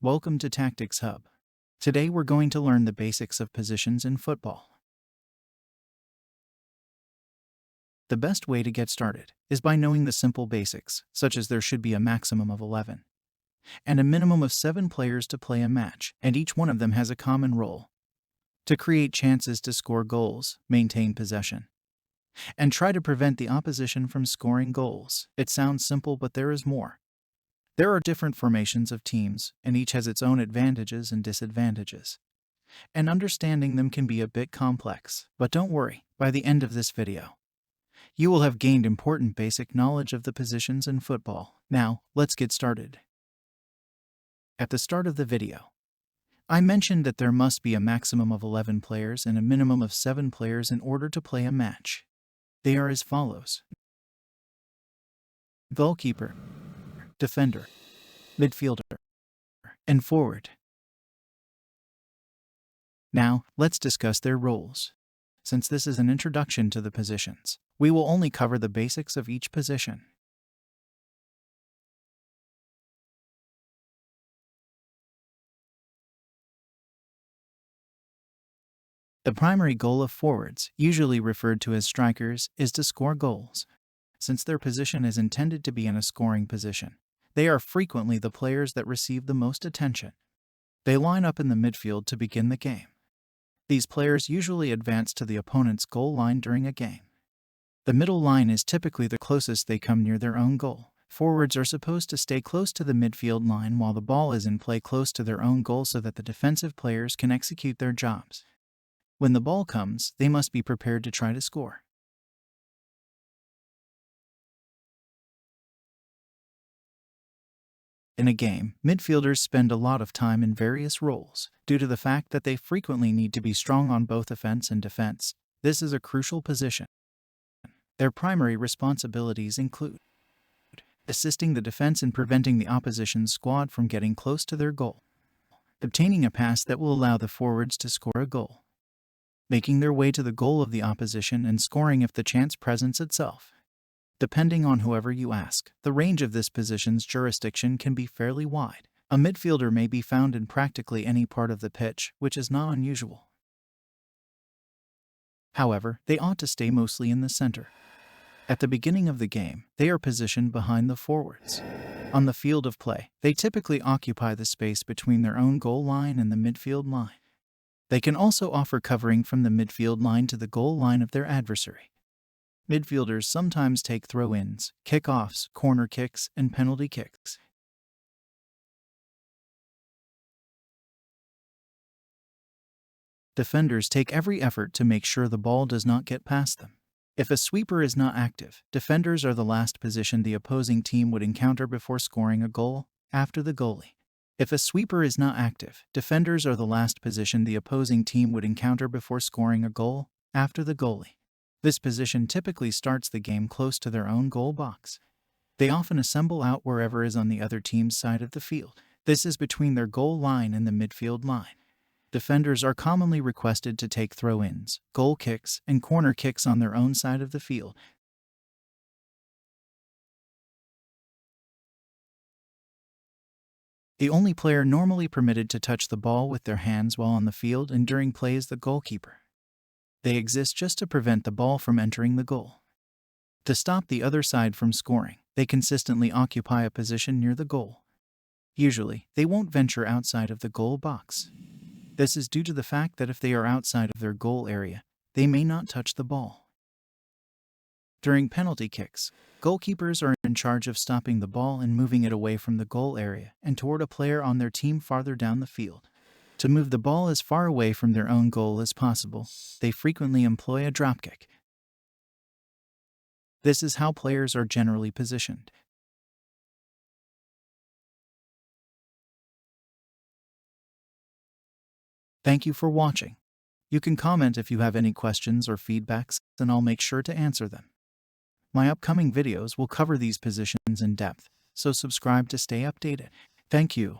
Welcome to Tactics Hub. Today we're going to learn the basics of positions in football. The best way to get started is by knowing the simple basics, such as there should be a maximum of 11 and a minimum of 7 players to play a match, and each one of them has a common role: to create chances to score goals, maintain possession, and try to prevent the opposition from scoring goals. It sounds simple, but there is more. There are different formations of teams, and each has its own advantages and disadvantages. And understanding them can be a bit complex, but don't worry, by the end of this video, you will have gained important basic knowledge of the positions in football. Now, let's get started. At the start of the video, I mentioned that there must be a maximum of 11 players and a minimum of 7 players in order to play a match. They are as follows: goalkeeper, defender, midfielder, and forward. Now, let's discuss their roles. Since this is an introduction to the positions, we will only cover the basics of each position. The primary goal of forwards, usually referred to as strikers, is to score goals. Since their position is intended to be in a scoring position, they are frequently the players that receive the most attention. They line up in the midfield to begin the game. These players usually advance to the opponent's goal line during a game. The middle line is typically the closest they come near their own goal. Forwards are supposed to stay close to the midfield line while the ball is in play close to their own goal so that the defensive players can execute their jobs. When the ball comes, they must be prepared to try to score. In a game, midfielders spend a lot of time in various roles. Due to the fact that they frequently need to be strong on both offense and defense, this is a crucial position. Their primary responsibilities include assisting the defense in preventing the opposition's squad from getting close to their goal, obtaining a pass that will allow the forwards to score a goal, making their way to the goal of the opposition and scoring if the chance presents itself. Depending on whoever you ask, the range of this position's jurisdiction can be fairly wide. A midfielder may be found in practically any part of the pitch, which is not unusual. However, they ought to stay mostly in the center. At the beginning of the game, they are positioned behind the forwards. On the field of play, they typically occupy the space between their own goal line and the midfield line. They can also offer covering from the midfield line to the goal line of their adversary. Midfielders sometimes take throw-ins, kick-offs, corner kicks, and penalty kicks. Defenders take every effort to make sure the ball does not get past them. If a sweeper is not active, defenders are the last position the opposing team would encounter before scoring a goal, after the goalie. If a sweeper is not active, defenders are the last position the opposing team would encounter before scoring a goal, after the goalie. This position typically starts the game close to their own goal box. They often assemble out wherever is on the other team's side of the field. This is between their goal line and the midfield line. Defenders are commonly requested to take throw-ins, goal kicks, and corner kicks on their own side of the field. The only player normally permitted to touch the ball with their hands while on the field and during play is the goalkeeper. They exist just to prevent the ball from entering the goal. To stop the other side from scoring, they consistently occupy a position near the goal. Usually, they won't venture outside of the goal box. This is due to the fact that if they are outside of their goal area, they may not touch the ball. During penalty kicks, goalkeepers are in charge of stopping the ball and moving it away from the goal area and toward a player on their team farther down the field. To move the ball as far away from their own goal as possible, they frequently employ a dropkick. This is how players are generally positioned. Thank you for watching. You can comment if you have any questions or feedbacks, and I'll make sure to answer them. My upcoming videos will cover these positions in depth, so subscribe to stay updated. Thank you.